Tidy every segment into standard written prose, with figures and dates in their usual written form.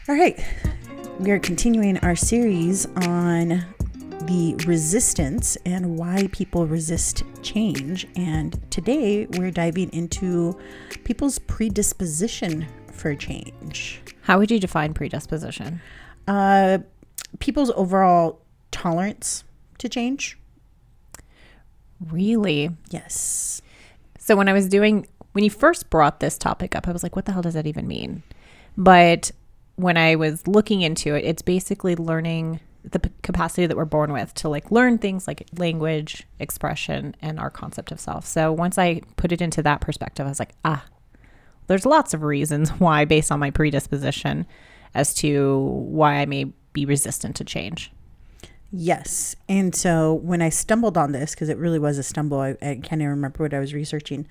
All right, we are continuing our series on the resistance and why people resist change. And today we're diving into people's predisposition for change. How would you define predisposition? People's overall tolerance to change. Really? Yes. So when you first brought this topic up, I was like, what the hell does that even mean? But when I was looking into it, it's basically learning the capacity that we're born with to learn things like language, expression, and our concept of self. So once I put it into that perspective, I was like, there's lots of reasons why, based on my predisposition, as to why I may be resistant to change. Yes. And so when I stumbled on this, because it really was a stumble, I can't even remember what I was researching.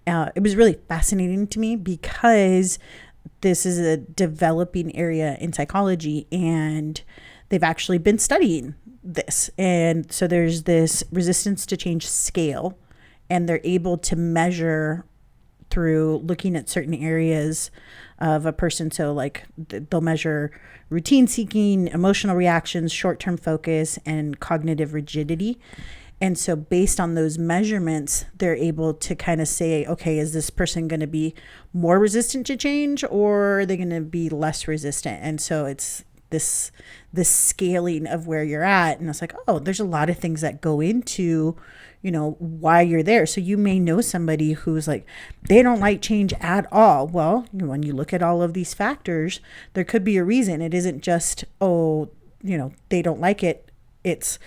It was really fascinating to me because this is a developing area in psychology, and they've actually been studying this. And so there's this resistance to change scale, and they're able to measure through looking at certain areas of a person. So they'll measure routine seeking, emotional reactions, short-term focus, and cognitive rigidity. And so based on those measurements, they're able to kind of say, okay, is this person going to be more resistant to change, or are they going to be less resistant? And so it's this scaling of where you're at. And it's like, oh, there's a lot of things that go into, why you're there. So you may know somebody who's like, they don't like change at all. Well, when you look at all of these factors, there could be a reason. It isn't just, they don't like it. It's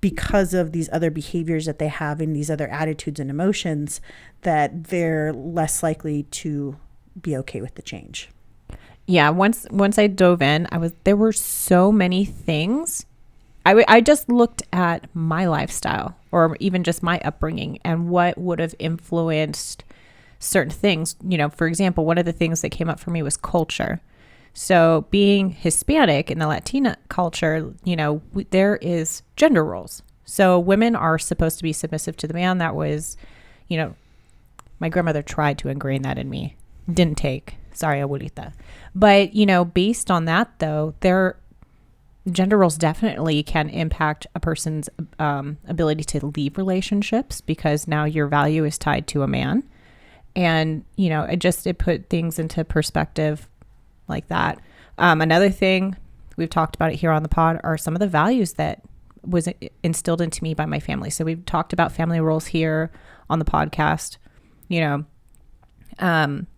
because of these other behaviors that they have and these other attitudes and emotions that they're less likely to be okay with the change. Yeah, once I dove in, there were so many things. I just looked at my lifestyle, or even just my upbringing, and what would have influenced certain things. For example, one of the things that came up for me was culture. So being Hispanic in the Latina culture, there is gender roles. So women are supposed to be submissive to the man. That was, my grandmother tried to ingrain that in me. Didn't take. Sorry, abuelita. But, based on that, though, their gender roles definitely can impact a person's ability to leave relationships, because now your value is tied to a man. And, it put things into perspective like that. Another thing, we've talked about it here on the pod, are some of the values that was instilled into me by my family. So we've talked about family roles here on the podcast.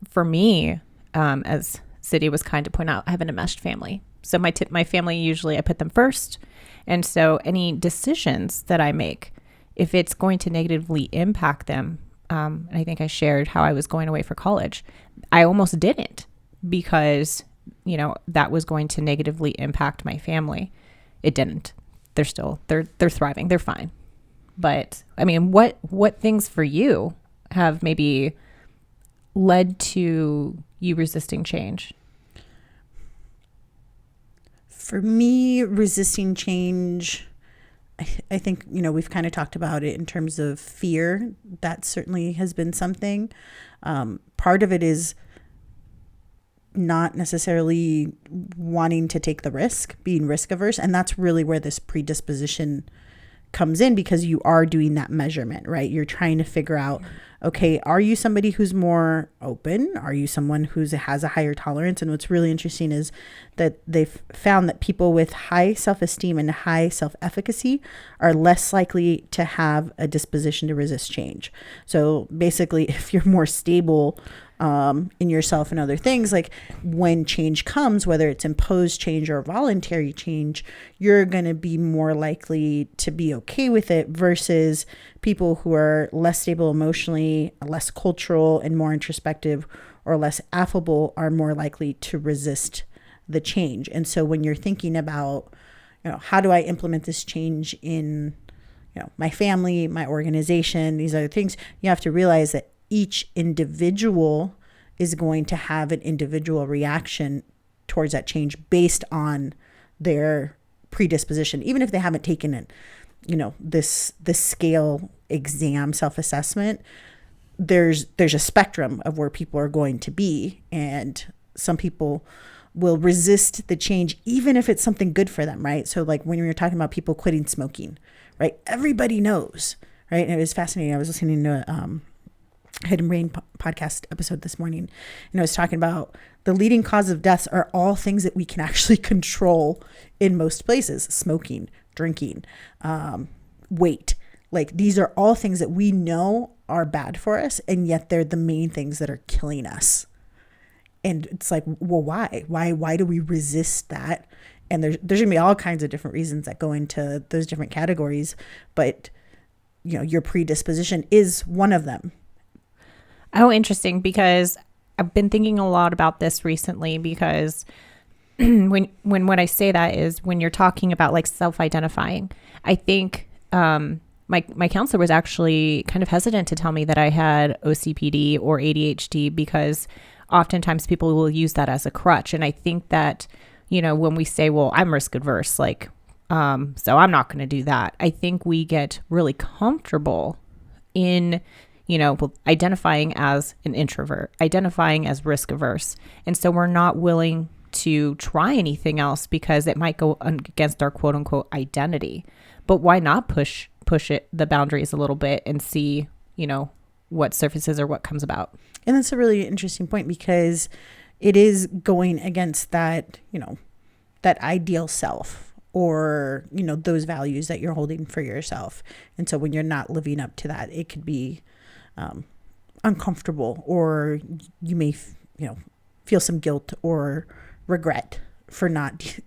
For me, as Siria was kind to point out, I have an enmeshed family. So my family, usually I put them first. And so any decisions that I make, if it's going to negatively impact them, and I think I shared how I was going away for college, I almost didn't, because, that was going to negatively impact my family. It didn't. They're thriving. They're fine. But I mean, what things for you have maybe led to you resisting change? For me, resisting change, I think, we've kind of talked about it in terms of fear. That certainly has been something. Part of it is not necessarily wanting to take the risk, being risk averse. And that's really where this predisposition comes in, because you are doing that measurement, right? You're trying to figure out, okay, are you somebody who's more open? Are you someone who has a higher tolerance? And what's really interesting is that they've found that people with high self-esteem and high self-efficacy are less likely to have a disposition to resist change. So basically, if you're more stable in yourself and other things, like when change comes, whether it's imposed change or voluntary change, you're going to be more likely to be okay with it, versus people who are less stable emotionally, less cultural, and more introspective or less affable are more likely to resist the change. And so when you're thinking about, how do I implement this change in, my family, my organization, these other things, you have to realize that each individual is going to have an individual reaction towards that change based on their predisposition, even if they haven't taken it, this scale exam self-assessment. There's a spectrum of where people are going to be, and some people will resist the change, even if it's something good for them, right? So like when you're talking about people quitting smoking, right? Everybody knows, right? And it was fascinating. I was listening to Hidden Brain podcast episode this morning, and I was talking about the leading cause of deaths are all things that we can actually control in most places: smoking, drinking, weight. Like these are all things that we know are bad for us, and yet they're the main things that are killing us. And it's like, well, why do we resist that? And there's gonna be all kinds of different reasons that go into those different categories, but your predisposition is one of them. Oh, interesting, because I've been thinking a lot about this recently, because when what I say that is when you're talking about like self-identifying, I think my counselor was actually kind of hesitant to tell me that I had OCPD or ADHD, because oftentimes people will use that as a crutch. And I think that, when we say, well, I'm risk adverse, like, so I'm not going to do that. I think we get really comfortable in identifying as an introvert, identifying as risk averse. And so we're not willing to try anything else because it might go against our quote unquote identity. But why not push the boundaries a little bit and see, what surfaces or what comes about? And that's a really interesting point, because it is going against that, that ideal self, or, those values that you're holding for yourself. And so when you're not living up to that, it could be uncomfortable, or you may, feel some guilt or regret for not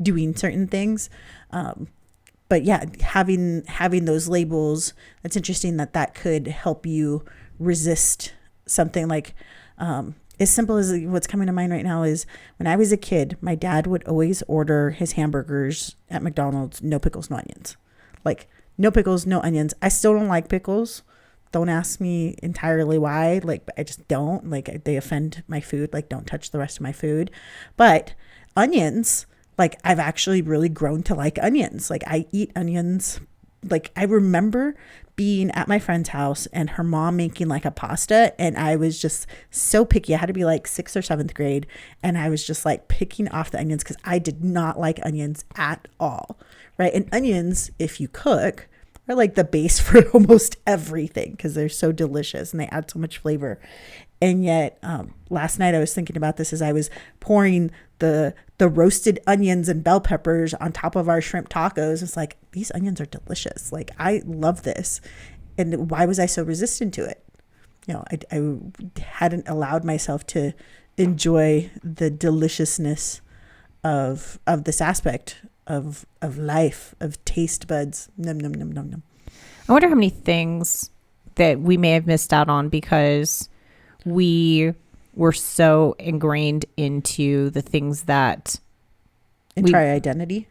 doing certain things. But yeah, having those labels, that's interesting that could help you resist something. Like as simple as what's coming to mind right now is when I was a kid, my dad would always order his hamburgers at McDonald's, no pickles, no onions. Like no pickles, no onions. I still don't like pickles. Don't ask me entirely why. Like, I just don't. Like, they offend my food. Like, don't touch the rest of my food. But onions, like, I've actually really grown to like onions. Like, I eat onions. Like, I remember being at my friend's house and her mom making like a pasta, and I was just so picky. I had to be like 6th or 7th grade, and I was just like picking off the onions because I did not like onions at all, right? And onions, if you cook, are like the base for almost everything because they're so delicious and they add so much flavor. And yet last night I was thinking about this as I was pouring the roasted onions and bell peppers on top of our shrimp tacos. It's like, these onions are delicious. Like, I love this. And why was I so resistant to it? I hadn't allowed myself to enjoy the deliciousness of this aspect of life, of taste buds. Num, num, num, num, num. I wonder how many things that we may have missed out on because we were so ingrained into the things that into our identity.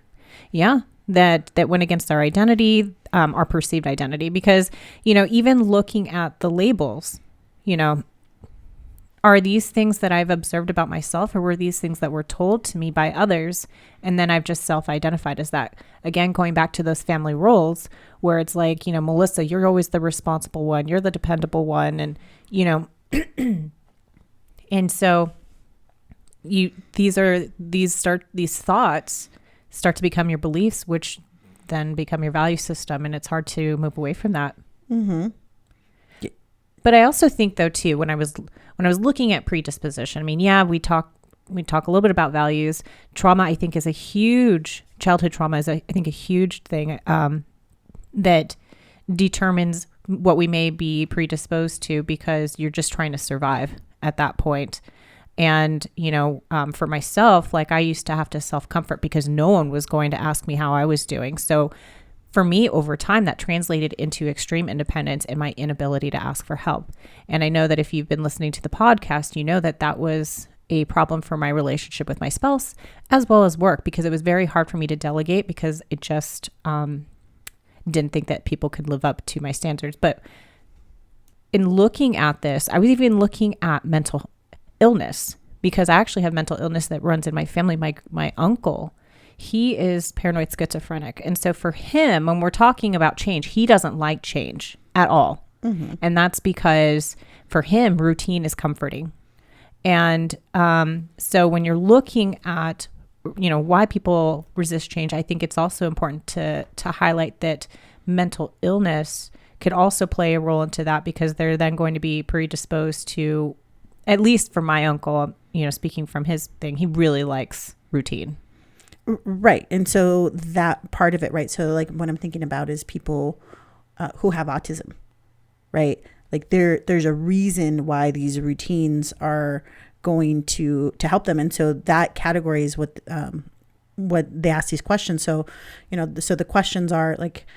Yeah, that went against our identity, our perceived identity. Because, even looking at the labels, are these things that I've observed about myself, or were these things that were told to me by others? And then I've just self-identified as that. Again, going back to those family roles where it's like, Melissa, you're always the responsible one. You're the dependable one. And, and so these thoughts start to become your beliefs, which then become your value system. And it's hard to move away from that. Mm-hmm. But I also think, though, too, when I was looking at predisposition, I mean, yeah, we talk a little bit about values. Trauma, I think, is a huge, childhood trauma is, I think, a huge thing that determines what we may be predisposed to, because you're just trying to survive at that point. And, for myself, like, I used to have to self-comfort because no one was going to ask me how I was doing. So for me, over time, that translated into extreme independence and my inability to ask for help. And I know that if you've been listening to the podcast, you know that was a problem for my relationship with my spouse as well as work, because it was very hard for me to delegate because it just didn't think that people could live up to my standards. But in looking at this, I was even looking at mental illness, because I actually have mental illness that runs in my family. My uncle, he is paranoid schizophrenic. And so for him, when we're talking about change, he doesn't like change at all. Mm-hmm. And that's because for him, routine is comforting. And so when you're looking at, why people resist change, I think it's also important to highlight that mental illness could also play a role into that, because they're then going to be predisposed to, at least for my uncle, speaking from his thing, he really likes routine. Right. And so that part of it, right? So like what I'm thinking about is people who have autism, right? Like there's a reason why these routines are going to help them. And so that category is what they ask these questions. So, so the questions are like,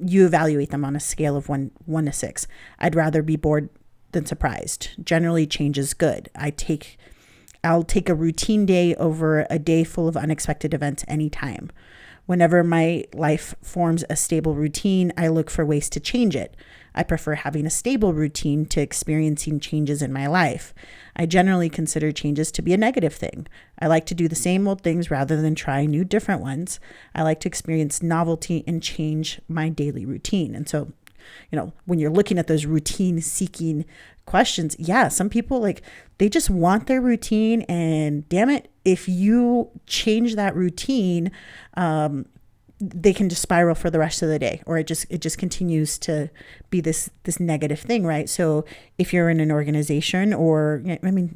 you evaluate them on a scale of 1 to 6. I'd rather be bored than surprised. Generally, change is good. I'll take a routine day over a day full of unexpected events anytime. Whenever my life forms a stable routine, I look for ways to change it. I prefer having a stable routine to experiencing changes in my life. I generally consider changes to be a negative thing. I like to do the same old things rather than try new, different ones. I like to experience novelty and change my daily routine. And so, when you're looking at those routine seeking questions, some people they just want their routine, and damn it, if you change that routine, they can just spiral for the rest of the day, or it just continues to be this negative thing, right? So if you're in an organization, or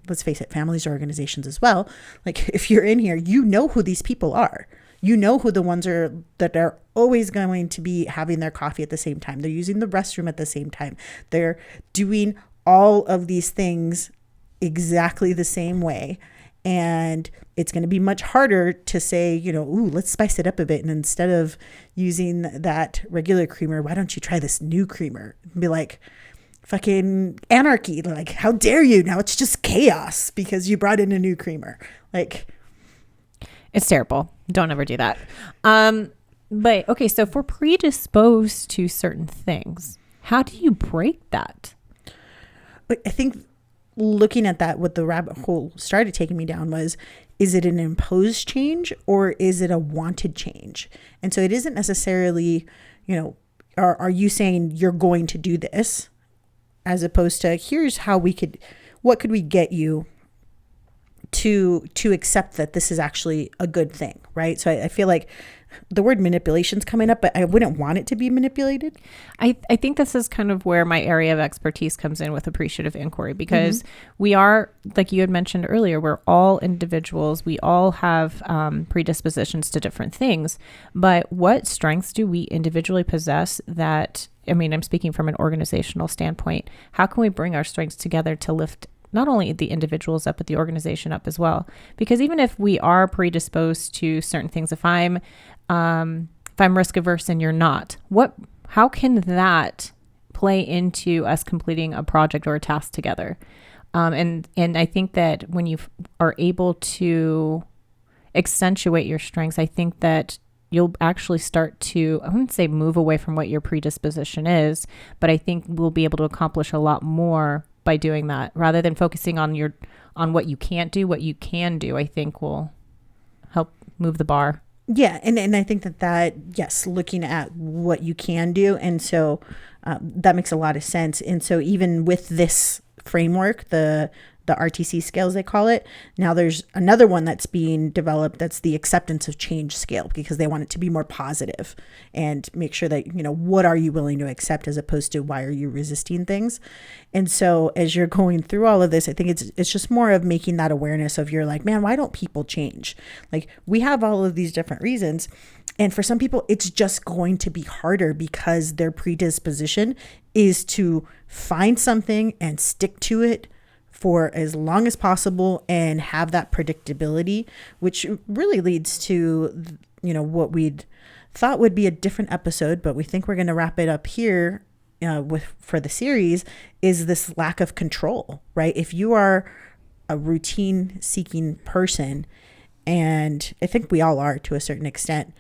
let's face it, families are organizations as well. Like if you're in here, who these people are. Who the ones are that are always going to be having their coffee at the same time. They're using the restroom at the same time. They're doing all of these things exactly the same way. And it's going to be much harder to say, let's spice it up a bit. And instead of using that regular creamer, why don't you try this new creamer? And be like, fucking anarchy. Like, how dare you? Now it's just chaos because you brought in a new creamer. Like, it's terrible. Don't ever do that. But okay, so if we're predisposed to certain things, how do you break that? I think looking at that, what the rabbit hole started taking me down was, is it an imposed change or is it a wanted change? And so it isn't necessarily, are you saying you're going to do this, as opposed to here's how what could we get you to accept that this is actually a good thing, right? So I feel like the word manipulation's coming up, but I wouldn't want it to be manipulated. I think this is kind of where my area of expertise comes in with appreciative inquiry, because we are, like you had mentioned earlier, we're all individuals. We all have predispositions to different things, but what strengths do we individually possess that, I'm speaking from an organizational standpoint, how can we bring our strengths together to lift not only the individuals up, but the organization up as well? Because even if we are predisposed to certain things, if I'm risk averse and you're not, how can that play into us completing a project or a task together? And I think that when you are able to accentuate your strengths, I think that you'll actually start to, I wouldn't say move away from what your predisposition is, but I think we'll be able to accomplish a lot more by doing that, rather than focusing on what you can't do. What you can do, I think, will help move the bar. Yeah. And I think that, yes, looking at what you can do. And so that makes a lot of sense. And so even with this framework, the RTC scales, they call it, now there's another one that's being developed, that's the acceptance of change scale, because they want it to be more positive and make sure that, what are you willing to accept, as opposed to why are you resisting things. And so as you're going through all of this, I think it's just more of making that awareness of, you're like, man, why don't people change? Like, we have all of these different reasons. And for some people, it's just going to be harder because their predisposition is to find something and stick to it for as long as possible and have that predictability, which really leads to, what we'd thought would be a different episode, but we think we're going to wrap it up here for the series, is this lack of control, right? If you are a routine seeking person, and I think we all are to a certain extent,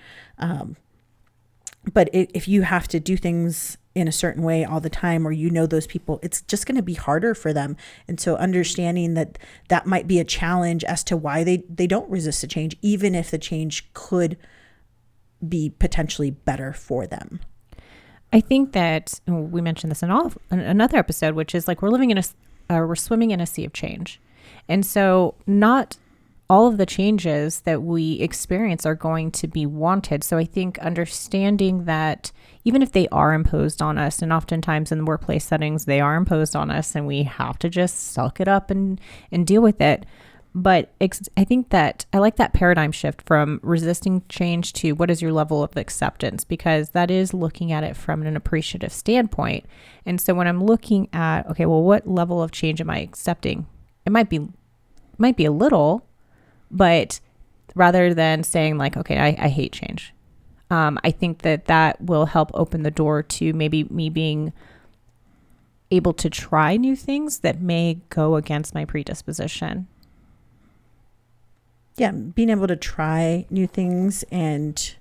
but if you have to do things in a certain way all the time, or those people, it's just going to be harder for them. And so understanding that might be a challenge as to why they don't resist the change, even if the change could be potentially better for them. I think that we mentioned this in another episode, which is like we're swimming in a sea of change. And so not all of the changes that we experience are going to be wanted. So I think understanding that even if they are imposed on us, and oftentimes in the workplace settings, they are imposed on us and we have to just suck it up and deal with it. But I think that I like that paradigm shift from resisting change to what is your level of acceptance, because that is looking at it from an appreciative standpoint. And so when I'm looking at, okay, well, what level of change am I accepting? It might be a little, but rather than saying like, okay, I hate change. I think that will help open the door to maybe me being able to try new things that may go against my predisposition. Yeah, being able to try new things and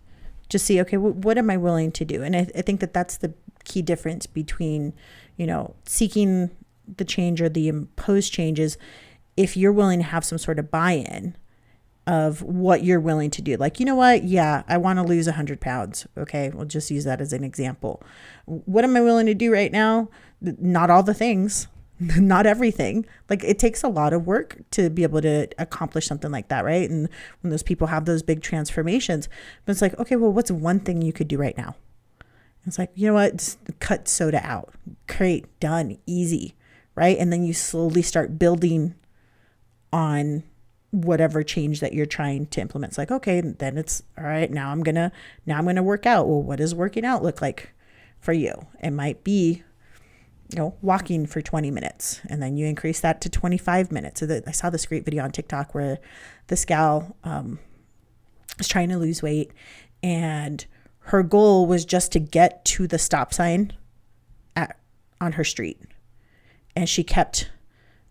just see, okay, what am I willing to do? And I think that that's the key difference between, seeking the change or the imposed changes. If you're willing to have some sort of buy-in of what you're willing to do. Like, you know what? Yeah, I want to lose 100 pounds. Okay, we'll just use that as an example. What am I willing to do right now? Not all the things, not everything. Like, it takes a lot of work to be able to accomplish something like that, right? And when those people have those big transformations, but it's like, okay, well, what's one thing you could do right now? It's like, you know what? Just cut soda out. Great, done, easy, right? And then you slowly start building on whatever change that you're trying to implement. It's like, okay, then it's all right. Now I'm gonna work out. Well, what does working out look like for you? It might be, walking for 20 minutes, and then you increase that to 25 minutes. So I saw this great video on TikTok where this gal was trying to lose weight, and her goal was just to get to the stop sign on her street, and she kept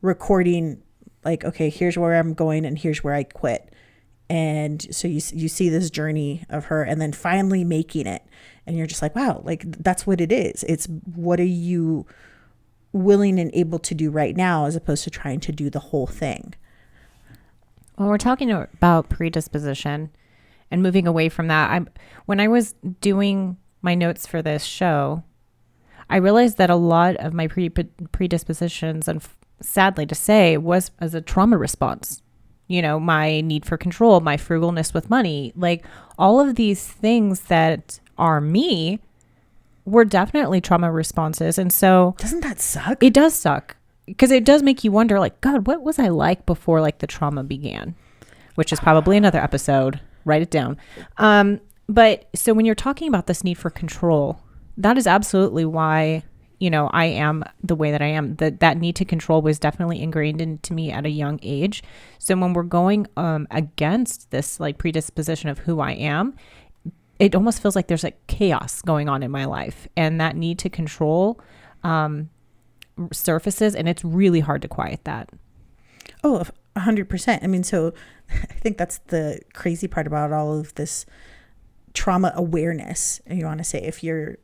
recording. Like, okay, here's where I'm going and here's where I quit. And so you see this journey of her and then finally making it. And you're just like, wow, like that's what it is. It's what are you willing and able to do right now as opposed to trying to do the whole thing. Well, we're talking about predisposition and moving away from that. When I was doing my notes for this show, I realized that a lot of my predispositions, and sadly to say, was as a trauma response. My need for control, my frugalness with money, like all of these things that are me were definitely trauma responses. And so doesn't that suck? It does suck, because it does make you wonder, like, God, what was I like before like the trauma began? Which is probably another episode. Write it down. But so when you're talking about this need for control, that is absolutely why I am the way that I am. That need to control was definitely ingrained into me at a young age. So when we're going against this like predisposition of who I am, it almost feels like there's like chaos going on in my life, and that need to control surfaces, and it's really hard to quiet that. Oh, 100%. I mean, so I think that's the crazy part about all of this trauma awareness. And you want to say, if you're,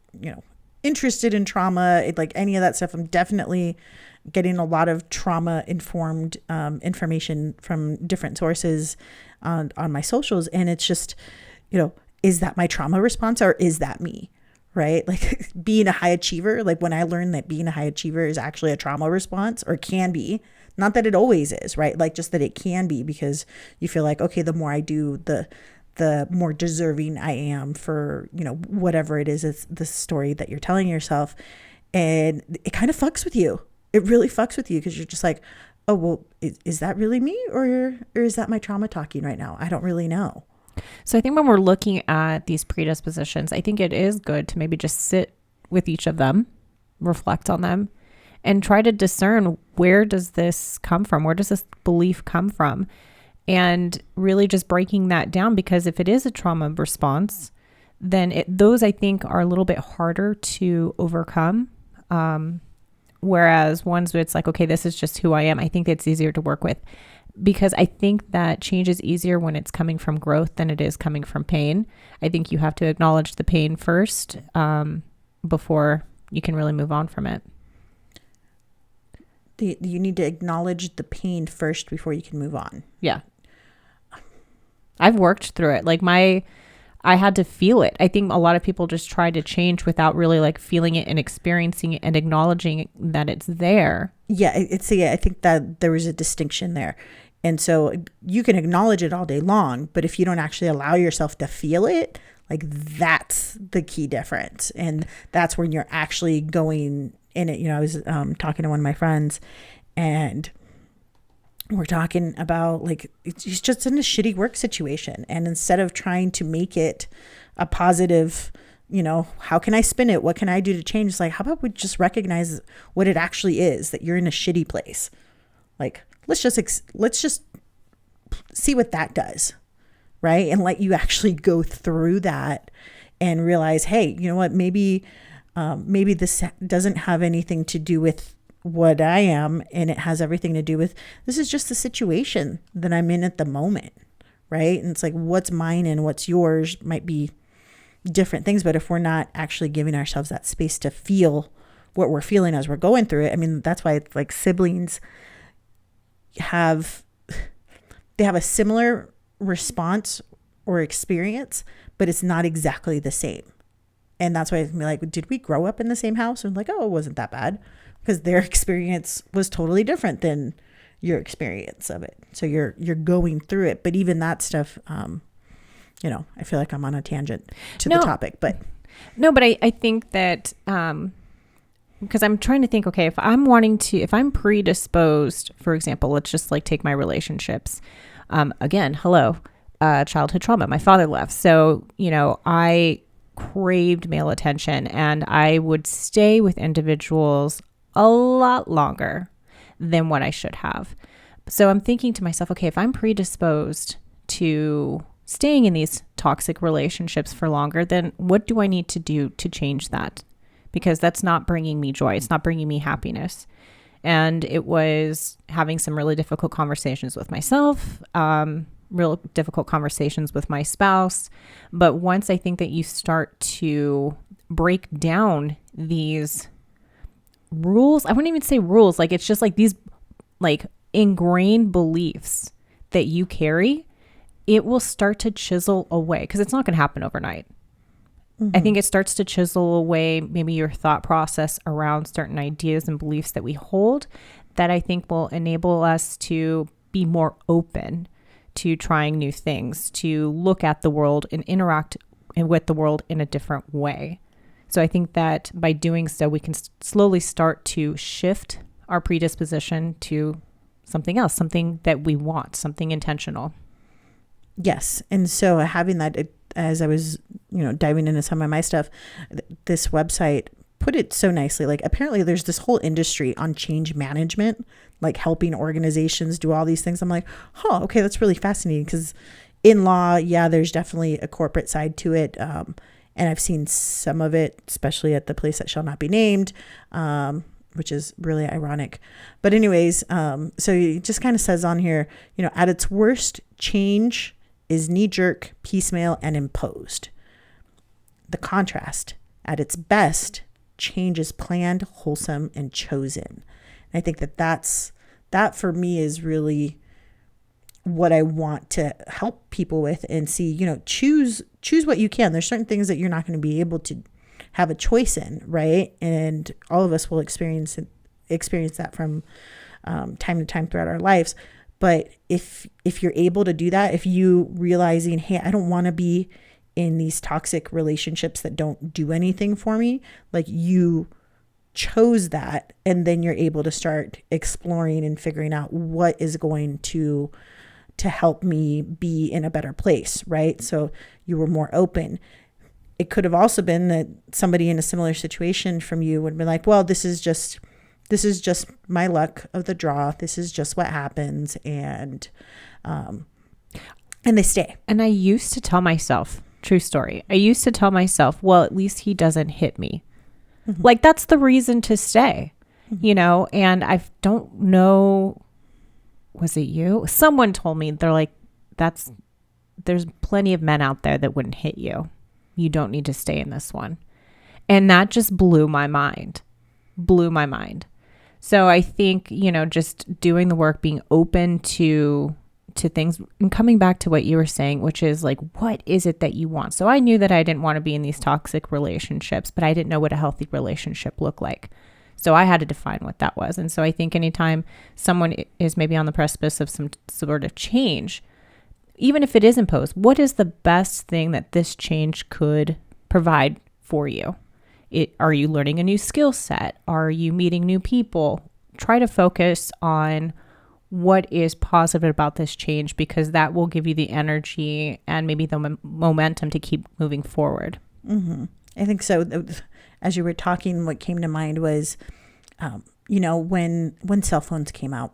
interested in trauma, like any of that stuff, I'm definitely getting a lot of trauma informed information from different sources on my socials. And it's just, is that my trauma response or is that me? Right? Like being a high achiever, like when I learned that being a high achiever is actually a trauma response, or can be, not that it always is, right? Like just that it can be, because you feel like, okay, the more I do, the more deserving I am for, whatever it is, it's the story that you're telling yourself. And it kind of fucks with you. It really fucks with you, because you're just like, oh, well, is that really me? Or is that my trauma talking right now? I don't really know. So I think when we're looking at these predispositions, I think it is good to maybe just sit with each of them, reflect on them, and try to discern, where does this come from? Where does this belief come from? And really just breaking that down, because if it is a trauma response, then those I think are a little bit harder to overcome. Whereas ones where it's like, okay, this is just who I am, I think it's easier to work with, because I think that change is easier when it's coming from growth than it is coming from pain. I think you have to acknowledge the pain first before you can really move on from it. You need to acknowledge the pain first before you can move on. Yeah. I've worked through it. Like I had to feel it. I think a lot of people just try to change without really like feeling it and experiencing it and acknowledging that it's there. Yeah, I think that there was a distinction there. And so you can acknowledge it all day long, but if you don't actually allow yourself to feel it, like that's the key difference. And that's when you're actually going in it. I was talking to one of my friends, and we're talking about like he's just in a shitty work situation. And instead of trying to make it a positive, how can I spin it? What can I do to change? It's like, how about we just recognize what it actually is, that you're in a shitty place. Like, let's just see what that does, right? And let you actually go through that and realize, hey, you know what? Maybe this doesn't have anything to do with what I am, and it has everything to do with, this is just the situation that I'm in at the moment, right? And it's like, what's mine and what's yours might be different things, but if we're not actually giving ourselves that space to feel what we're feeling as we're going through it, I mean, that's why it's like siblings have a similar response or experience, but it's not exactly the same. And that's why it's like, did we grow up in the same house? And like, oh, it wasn't that bad, because their experience was totally different than your experience of it. So you're going through it. But even that stuff, I feel like I'm on a tangent to the topic, but no, but I think that, because I'm trying to think, okay, if I'm predisposed, for example, let's just like take my relationships. Again, childhood trauma. My father left. So, I craved male attention, and I would stay with individuals a lot longer than what I should have. So I'm thinking to myself, okay, if I'm predisposed to staying in these toxic relationships for longer, then what do I need to do to change that? Because that's not bringing me joy. It's not bringing me happiness. And it was having some really difficult conversations with myself, real difficult conversations with my spouse. But once I think that you start to break down these rules, I wouldn't even say rules, like it's just like these like ingrained beliefs that you carry, it will start to chisel away, because it's not going to happen overnight. Mm-hmm. I think it starts to chisel away maybe your thought process around certain ideas and beliefs that we hold, that I think will enable us to be more open to trying new things, to look at the world and interact with the world in a different way. So I think that by doing so, we can slowly start to shift our predisposition to something else, something that we want, something intentional. Yes. And so having that, as I was, diving into some of my stuff, this website put it so nicely. Like, apparently there's this whole industry on change management, like helping organizations do all these things. I'm like, okay, that's really fascinating, because in law, yeah, there's definitely a corporate side to it. And I've seen some of it, especially at the place that shall not be named, which is really ironic. But anyways, so it just kind of says on here, at its worst, change is knee-jerk, piecemeal, and imposed. The contrast, at its best, change is planned, wholesome, and chosen. And I think that for me is really what I want to help people with, and see, choose what you can. There's certain things that you're not going to be able to have a choice in, right? And all of us will experience that from time to time throughout our lives. But if you're able to do that, if you realizing, hey, I don't want to be in these toxic relationships that don't do anything for me, like you chose that, and then you're able to start exploring and figuring out what is going to help me be in a better place, right? So you were more open. It could have also been that somebody in a similar situation from you would be like, well, this is just my luck of the draw. This is just what happens. And they stay. And I used to tell myself, true story, well, at least he doesn't hit me. Mm-hmm. Like, that's the reason to stay, mm-hmm. And I don't know, was it you? Someone told me, they're like, there's plenty of men out there that wouldn't hit you. You don't need to stay in this one. And that just blew my mind. So I think, just doing the work, being open to to things, and coming back to what you were saying, which is like, what is it that you want? So I knew that I didn't want to be in these toxic relationships, but I didn't know what a healthy relationship looked like. So I had to define what that was. And so I think anytime someone is maybe on the precipice of some sort of change, even if it is imposed, what is the best thing that this change could provide for you? Are you learning a new skill set? Are you meeting new people? Try to focus on what is positive about this change, because that will give you the energy and maybe the momentum to keep moving forward. Mm-hmm. I think so. As you were talking, what came to mind was, when cell phones came out,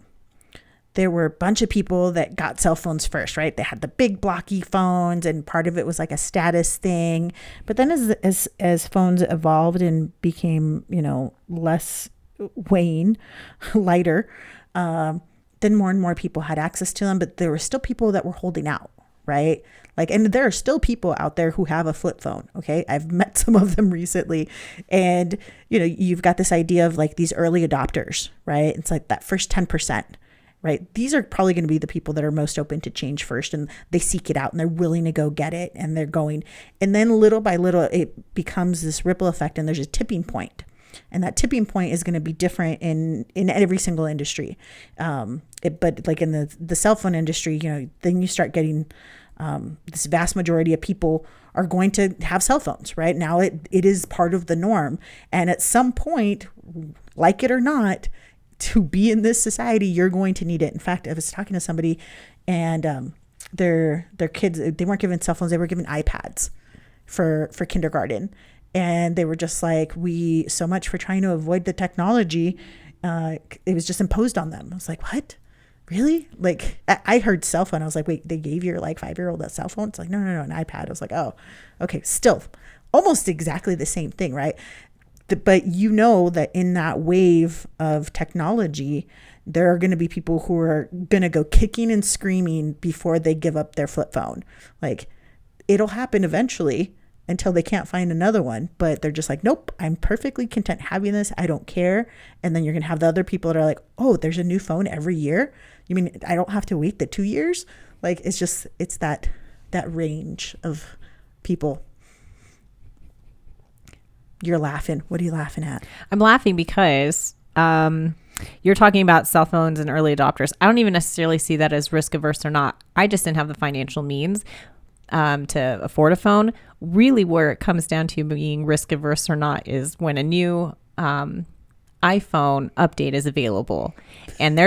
there were a bunch of people that got cell phones first, right? They had the big blocky phones, and part of it was like a status thing. But then as phones evolved and became, less weighing, lighter, then more and more people had access to them, but there were still people that were holding out, right? And there are still people out there who have a flip phone. Okay. I've met some of them recently, and, you've got this idea of like these early adopters, right? It's like that first 10%, right? These are probably going to be the people that are most open to change first, and they seek it out and they're willing to go get it, and they're going, and then little by little, it becomes this ripple effect, and there's a tipping point. And that tipping point is going to be different in every single industry. But like in the cell phone industry, then you start getting this vast majority of people are going to have cell phones, right? Now it is part of the norm. And at some point, like it or not, to be in this society, you're going to need it. In fact, I was talking to somebody, and their kids, they weren't given cell phones, they were given iPads for kindergarten. And they were just like, so much for trying to avoid the technology, it was just imposed on them. I was like, what? Really? Like, I heard cell phone. I was like, wait, they gave your 5-year-old a cell phone? It's like, no, an iPad. I was like, oh, okay, still almost exactly the same thing, right? But that in that wave of technology, there are going to be people who are going to go kicking and screaming before they give up their flip phone. Like, it'll happen eventually, until they can't find another one, but they're just like, nope, I'm perfectly content having this. I don't care. And then you're going to have the other people that are like, oh, there's a new phone every year. You mean I don't have to wait the 2 years? Like, it's that range of people. You're laughing. What are you laughing at? I'm laughing because you're talking about cell phones and early adopters. I don't even necessarily see that as risk averse or not. I just didn't have the financial means to afford a phone. Really, where it comes down to being risk averse or not is when a new iPhone update is available. And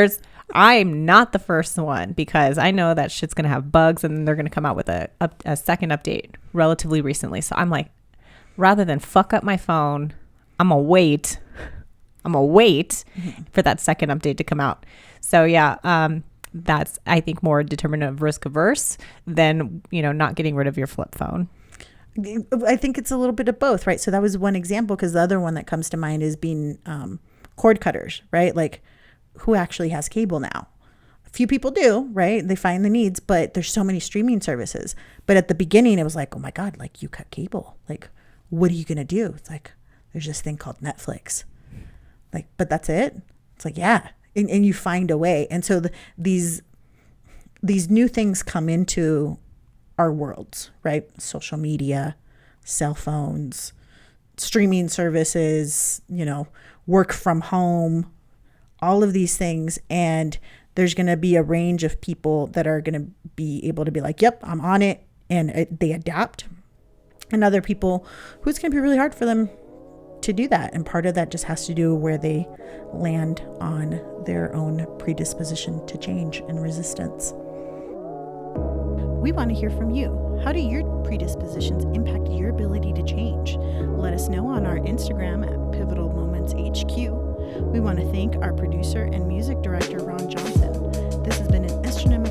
I'm not the first one, because I know that shit's going to have bugs, and they're going to come out with a second update relatively recently. So I'm like, rather than fuck up my phone, I'm going to wait for that second update to come out. So yeah, that's, I think, more determinant of risk averse than, not getting rid of your flip phone. I think it's a little bit of both, right? So that was one example, because the other one that comes to mind is being cord cutters, right? Like, who actually has cable now? A few people do, right? They find the needs, but there's so many streaming services. But at the beginning, it was like, oh my God, like, you cut cable. Like, what are you going to do? It's like, there's this thing called Netflix. Like, but that's it? It's like, yeah. And you find a way. And so these new things come into our worlds, right? Social media, cell phones, streaming services, work from home, all of these things. And there's going to be a range of people that are going to be able to be like, yep, I'm on it. And they adapt. And other people who it's going to be really hard for them to do that. And part of that just has to do where they land on their own predisposition to change and resistance. We want to hear from you. How do your predispositions impact your ability to change? Let us know on our Instagram at Pivotal Moments HQ. We want to thank our producer and music director, Ron Johnson. This has been an Estrogen